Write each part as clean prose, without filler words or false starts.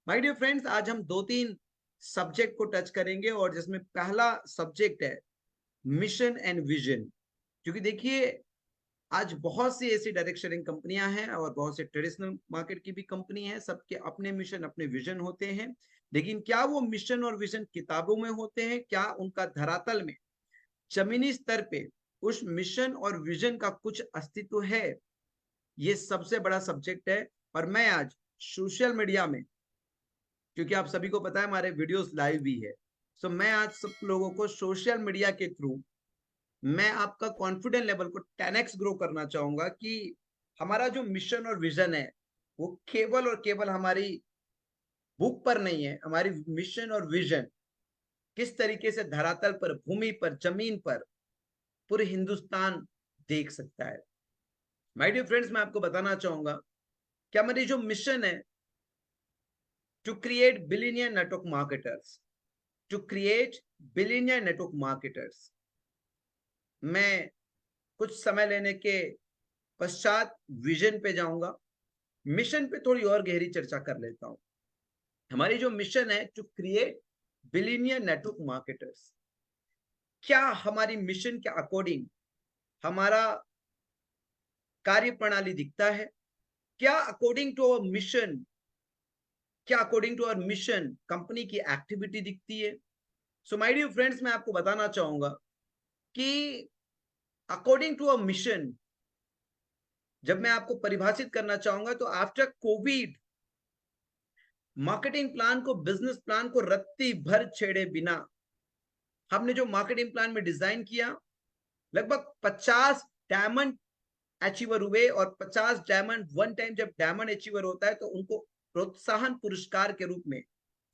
My dear friends, आज हम दो तीन सब्जेक्ट को टच करेंगे और जिसमें पहला सब्जेक्ट है मिशन एंड विजन। क्योंकि देखिए, आज बहुत सी ऐसी डायरेक्ट सेलिंग कंपनियां हैं और बहुत से ट्रेडिशनल मार्केट की भी कंपनी है। सबके अपने मिशन अपने विजन होते हैं, लेकिन क्या वो मिशन और विजन किताबों में होते हैं? क्या उनका धरातल में जमीनी स्तर पे उस मिशन और विजन का कुछ अस्तित्व है? ये सबसे बड़ा सब्जेक्ट है। और मैं आज सोशल मीडिया में, क्योंकि आप सभी को पता है हमारे वीडियोस लाइव भी है, सो मैं आज सब लोगों को सोशल मीडिया के थ्रू मैं आपका कॉन्फिडेंस लेवल को 10x ग्रो करना चाहूंगा कि हमारा जो मिशन और विजन है वो केवल और केवल हमारी बुक पर नहीं है। हमारी मिशन और विजन किस तरीके से धरातल पर, भूमि पर, जमीन पर पूरे हिंदुस्तान देख सकता है। माय डियर फ्रेंड्स, मैं आपको बताना चाहूंगा कि हमारी जो मिशन है, to create billionaire network marketers, to create billionaire network marketers. मैं कुछ समय लेने के पश्चात विजन पे जाऊंगा, मिशन पे थोड़ी और गहरी चर्चा कर लेता हूं। हमारी जो मिशन है to create billionaire network marketers, क्या हमारी मिशन के अकॉर्डिंग हमारा कार्य प्रणाली दिखता है? क्या अकॉर्डिंग टू अवर मिशन, क्या according to our mission company की एक्टिविटी दिखती है? सो माय डियर फ्रेंड्स, मैं आपको बताना चाहूंगा कि अकॉर्डिंग टू अवर मिशन, जब मैं आपको परिभाषित करना चाहूंगा तो आफ्टर कोविड, मार्केटिंग प्लान को, बिजनेस प्लान को रत्ती भर छेड़े बिना हमने जो मार्केटिंग प्लान में डिजाइन किया, लगभग 50 डायमंड अचीवर हुए। और 50 डायमंड, वन टाइम जब डायमंड अचीवर होता है तो उनको प्रोत्साहन पुरस्कार के रूप में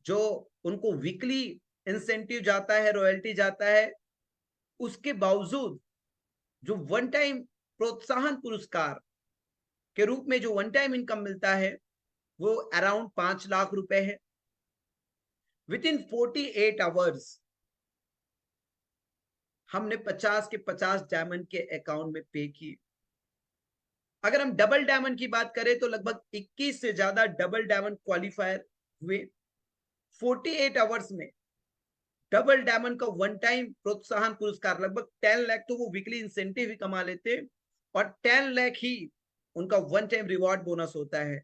जो उनको वीकली इंसेंटिव जाता है, रॉयल्टी जाता है, उसके बावजूद जो वन टाइम प्रोत्साहन पुरस्कार के रूप में जो वन टाइम इनकम मिलता है वो अराउंड 5 लाख रुपए है। विद इन 48 आवर्स हमने 50 के 50 डायमंड के अकाउंट में पे किए। अगर हम डबल डायमंड की बात करें तो लगभग 21 से ज्यादा डबल डायमंड क्वालिफायर हुए 48 आवर्स में। डबल डायमंड का वन टाइम प्रोत्साहन पुरस्कार लगभग 10 लाख, तो वो वीकली इंसेंटिव ही कमा लेते और 10 लाख ही उनका वन टाइम रिवॉर्ड बोनस होता है,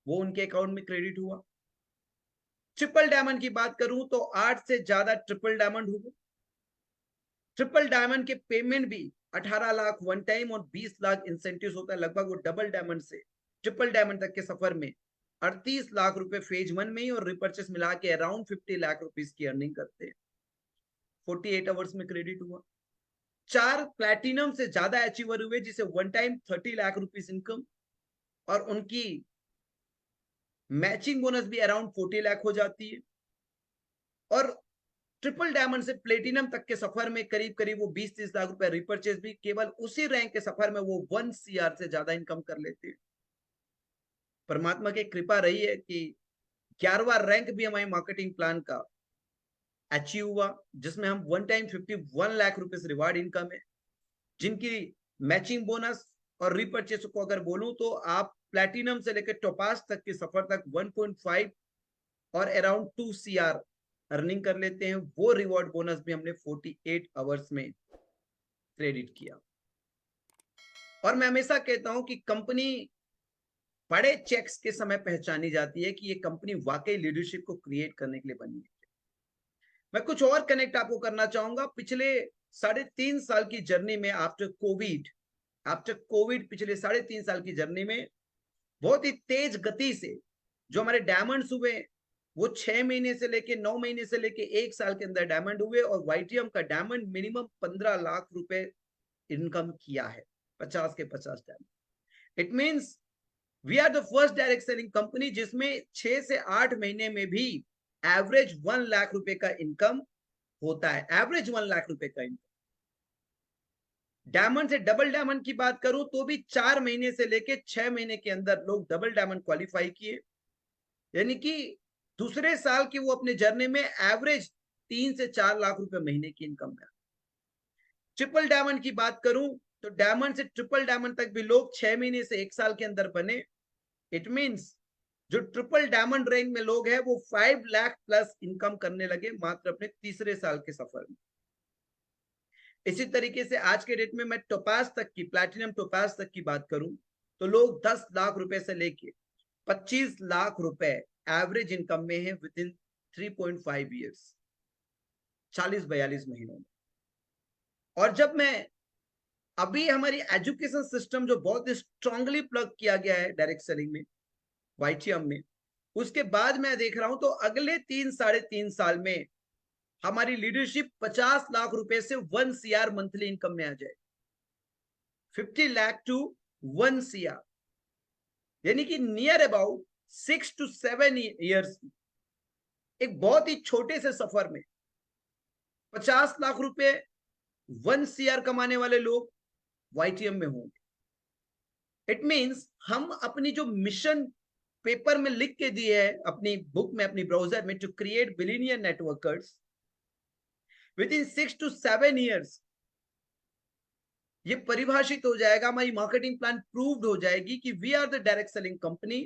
वो उनके अकाउंट में क्रेडिट हुआ। ट्रिपल डायमंड की बात करूं तो 8 से ज्यादा ट्रिपल डायमंड हुए। ट्रिपल डायमंड के पेमेंट भी 18 लाख वन टाइम और 20 लाख इंसेंटिव होता है। लगभग वो डबल डायमंड से ट्रिपल डायमंड तक के सफर में 38 लाख रुपए फेज वन में ही और रिपर्चेस मिला के अराउंड 50 लाख रुपीस की अर्निंग करते हैं। 48 आवर्स में क्रेडिट हुआ। 4 प्लैटिनम से ज्यादा अचीवर हुए जिसे one time 30 lakh rupees income और उनकी मैचिंग बोनस भी अराउंड 40 लाख हो जाती है। और ट्रिपल डायमंड से प्लेटिनम तक के सफर में करीब करीब वो 20-30 लाख रुपए रिपर्चेस भी केवल उसी रैंक के सफर में वो 1 CR से ज्यादा इनकम कर लेते हैं। परमात्मा की कृपा रही है कि 11वां रैंक भी हमारे मार्केटिंग प्लान का अचीव हुआ, जिसमें हम one time 51 lakh rupees reward income है, जिनकी मैचिंग बोनस और रिपर्चेस को अगर बोलूं तो आप प्लैटिनम से लेकर टोपास तक के सफर तक 1.5 और अराउंड 2 CR अर्निंग कर लेते हैं। वो रिवॉर्ड बोनस भी हमने 48 आवर्स में क्रेडिट किया। और मैं हमेशा कहता हूं कि कंपनी बड़े चेक्स के समय पहचानी जाती है कि ये कंपनी वाकई लीडरशिप को क्रिएट करने के लिए बनी है। मैं कुछ और कनेक्ट आपको करना चाहूंगा। पिछले 3.5 साल की जर्नी में, आफ्टर कोविड पिछले 3.5 साल की जर्नी में बहुत ही तेज गति से जो हमारे डायमंड्स हुए वो 6 महीने से लेके 9 महीने से लेके 1 साल के अंदर डायमंड हुए। और वाईटीएम का डायमंड मिनिमम 15 लाख रुपए इनकम किया है, 50 के 50 diamond. It means we are the first direct selling company जिसमें 6 से 8 महीने में भी एवरेज 1 लाख रुपए का इनकम होता है। एवरेज 1 लाख रुपए का इनकम। डायमंड से डबल डायमंड की बात करूं तो भी 4 महीने से लेके 6 महीने के अंदर लोग डबल डायमंड क्वालिफाई किए, यानी कि दूसरे साल की वो अपने जर्नी में एवरेज 3 से 4 लाख रुपए महीने की इनकम है। ट्रिपल डायमंड की बात करूं तो डायमंड से ट्रिपल डायमंड तक भी लोग 6 महीने से 1 साल के अंदर बने। इट मींस जो ट्रिपल डायमंड रैंक में लोग हैं वो 5 लाख प्लस इनकम करने लगे मात्र अपने तीसरे साल के सफर में। इसी तरीके से आज के डेट में मैं टोपाज तक की, प्लैटिनम टोपाज तक की बात करूं तो लोग 10 लाख रुपए से लेके 25 लाख रुपए एवरेज इनकम में है विद इन 3.5 ईयर्स, 40-42 महीनों में। और जब मैं अभी हमारी एजुकेशन सिस्टम जो बहुत स्ट्रांगली प्लग किया गया है डायरेक्ट सेलिंग में, वाईटीएम में, उसके बाद मैं देख रहा हूं तो अगले 3-3.5 साल में हमारी लीडरशिप 50 लाख रुपए से 1 CR मंथली इनकम में आ जाए, 50 लाख टू 1 CR, यानी कि नियर अबाउट 6 to 7 ईयर्स, एक बहुत ही छोटे से सफर में 50 लाख रुपए 1 CR कमाने वाले लोग वाईटीएम में होंगे। इट मींस हम अपनी जो मिशन पेपर में लिख के दिए है, अपनी बुक में, अपनी ब्राउजर में, to create billionaire networkers within 6 to 7 years, ये परिभाषित हो जाएगा, हमारी मार्केटिंग प्लान प्रूव्ड हो जाएगी कि we are the direct selling company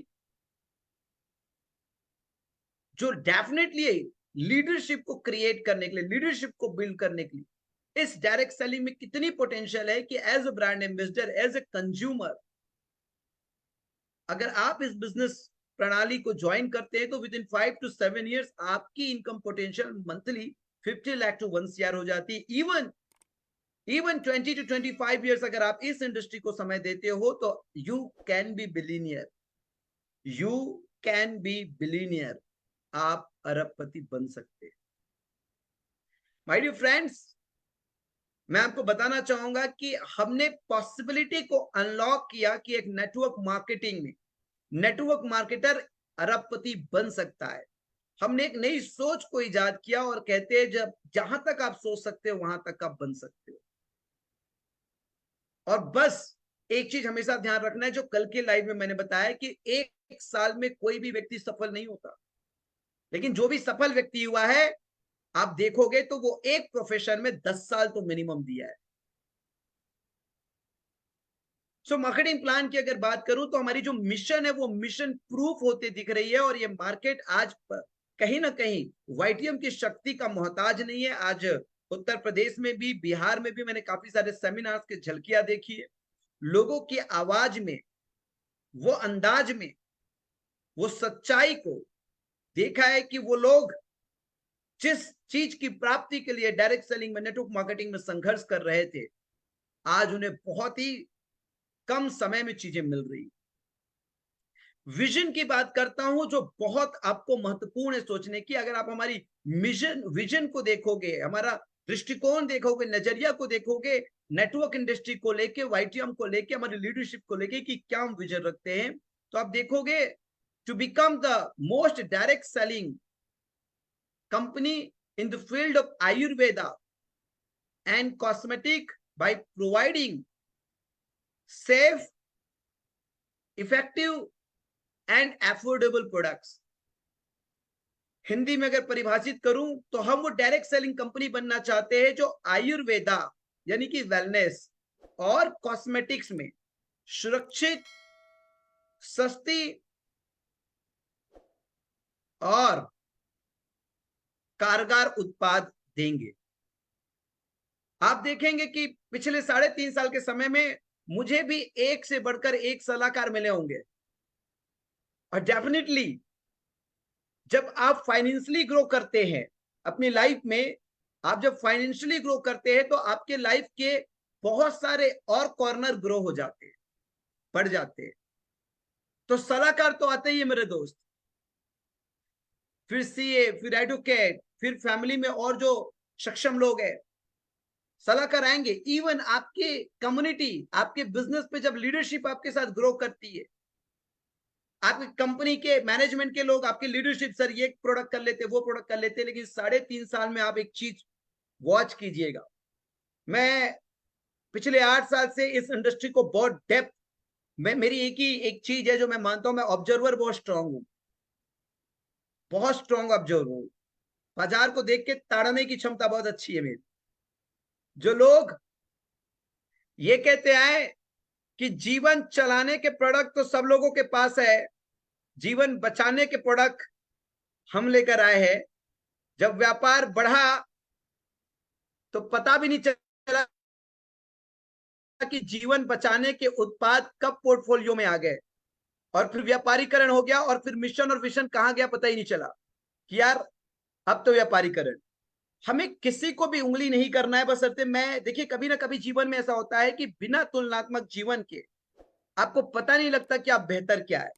जो डेफिनेटली लीडरशिप को क्रिएट करने के लिए, लीडरशिप को बिल्ड करने के लिए, इस डायरेक्ट सेलिंग में कितनी पोटेंशियल है कि as a brand ambassador, as a consumer, अगर आप इस बिजनेस प्रणाली को ज्वाइन करते हैं तो विद इन 5 to 7 ईयर्स आपकी income potential monthly 50 lakh to 1 CR हो जाती है। इवन 20 to 25 ईयर्स अगर आप इस इंडस्ट्री को समय देते हो तो you can be billionaire, you can be billionaire, आप अरबपति बन सकते हैं। माय डियर फ्रेंड्स, मैं आपको बताना चाहूंगा कि हमने पॉसिबिलिटी को अनलॉक किया कि एक नेटवर्क मार्केटिंग में नेटवर्क मार्केटर अरबपति बन सकता है। हमने एक नई सोच को इजाद किया और कहते हैं जब जहां तक आप सोच सकते हो वहां तक आप बन सकते हो। और बस एक चीज हमेशा ध्यान रखना है, जो कल के लाइव में मैंने बताया कि एक साल में कोई भी व्यक्ति सफल नहीं होता, लेकिन जो भी सफल व्यक्ति हुआ है आप देखोगे तो वो एक प्रोफेशन में 10 साल तो मिनिमम दिया है। सो मार्केटिंग प्लान की अगर बात करूं तो हमारी जो मिशन है वो मिशन प्रूफ होते दिख रही है, और ये मार्केट आज कहीं ना कहीं वाईटीएम की शक्ति का मोहताज नहीं है। आज उत्तर प्रदेश में भी, बिहार में भी मैंने काफी सारे सेमिनार्स की झलकियां देखी है। लोगों की आवाज में, वो अंदाज में, वो सच्चाई को देखा है कि वो लोग जिस चीज की प्राप्ति के लिए डायरेक्ट सेलिंग में, नेटवर्क मार्केटिंग में संघर्ष कर रहे थे, आज उन्हें बहुत ही कम समय में चीजें मिल रही। विजन की बात करता हूं जो बहुत आपको महत्वपूर्ण है सोचने की। अगर आप हमारी विजन को देखोगे, हमारा दृष्टिकोण देखोगे, नजरिया को देखोगे, नेटवर्क इंडस्ट्री को लेके, वाईटीएम को लेके, हमारी लीडरशिप को लेके कि क्या हम विजन रखते हैं, तो आप देखोगे to become the most direct selling company in the field of Ayurveda and cosmetic by providing safe, effective and affordable products। Hindi में अगर परिभाषित करूं तो हम वो डायरेक्ट सेलिंग कंपनी बनना चाहते हैं जो आयुर्वेदा यानी कि वेलनेस और कॉस्मेटिक्स में सुरक्षित, सस्ती और कारगर उत्पाद देंगे। आप देखेंगे कि पिछले 3.5 साल के समय में मुझे भी एक से बढ़कर एक सलाहकार मिले होंगे, और डेफिनेटली जब आप फाइनेंशियली ग्रो करते हैं अपनी लाइफ में, आप जब फाइनेंशियली ग्रो करते हैं तो आपके लाइफ के बहुत सारे और कॉर्नर ग्रो हो जाते हैं, बढ़ जाते हैं। तो सलाहकार तो आते ही है मेरे दोस्त, फिर सीए, फिर एडवोकेट, फिर फैमिली में और जो सक्षम लोग हैं सलाहकार आएंगे। इवन आपके कम्युनिटी, आपके बिजनेस पे जब लीडरशिप आपके साथ ग्रो करती है, आपकी कंपनी के मैनेजमेंट के लोग आपकी लीडरशिप, सर ये प्रोडक्ट कर लेते, वो प्रोडक्ट कर लेते, लेकिन 3.5 साल में आप एक चीज वॉच कीजिएगा। मैं पिछले 8 साल से इस इंडस्ट्री को बहुत डेप्थ में, मेरी एक चीज है जो मैं मानता हूं, मैं ऑब्जर्वर बहुत स्ट्रांग हूं, बहुत स्ट्रांग ऑब्जर्वर हूं। बाजार को देख के ताड़ने की क्षमता बहुत अच्छी है मेरी। जो लोग ये कहते आए कि जीवन चलाने के प्रोडक्ट तो सब लोगों के पास है, जीवन बचाने के प्रोडक्ट हम लेकर आए हैं। जब व्यापार बढ़ा तो पता भी नहीं चला कि जीवन बचाने के उत्पाद कब पोर्टफोलियो में आ गए, और फिर व्यापारीकरण हो गया, और फिर मिशन और विजन कहां गया पता ही नहीं चला कि यार अब तो व्यापारीकरण। हमें किसी को भी उंगली नहीं करना है, बशर्ते मैं, देखिए कभी ना कभी जीवन में ऐसा होता है कि बिना तुलनात्मक जीवन के आपको पता नहीं लगता कि आप बेहतर क्या है।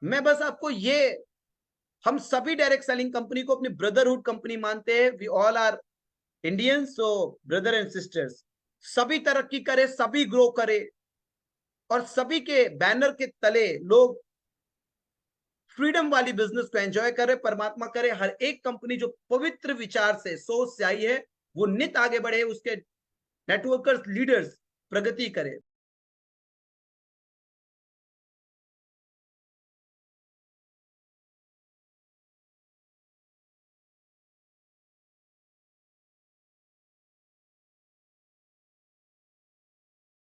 मैं बस आपको ये, हम सभी डायरेक्ट सेलिंग कंपनी को अपनी ब्रदरहुड कंपनी मानते हैं। We all are Indians, so brother and sisters. सभी तरक्की करे, सभी ग्रो करे, और सभी के बैनर के तले लोग फ्रीडम वाली बिजनेस को एंजॉय करे, परमात्मा करे। हर एक कंपनी जो पवित्र विचार से, सोच से आई है, वो नित आगे बढ़े, उसके नेटवर्कर्स, लीडर्स प्रगति करे।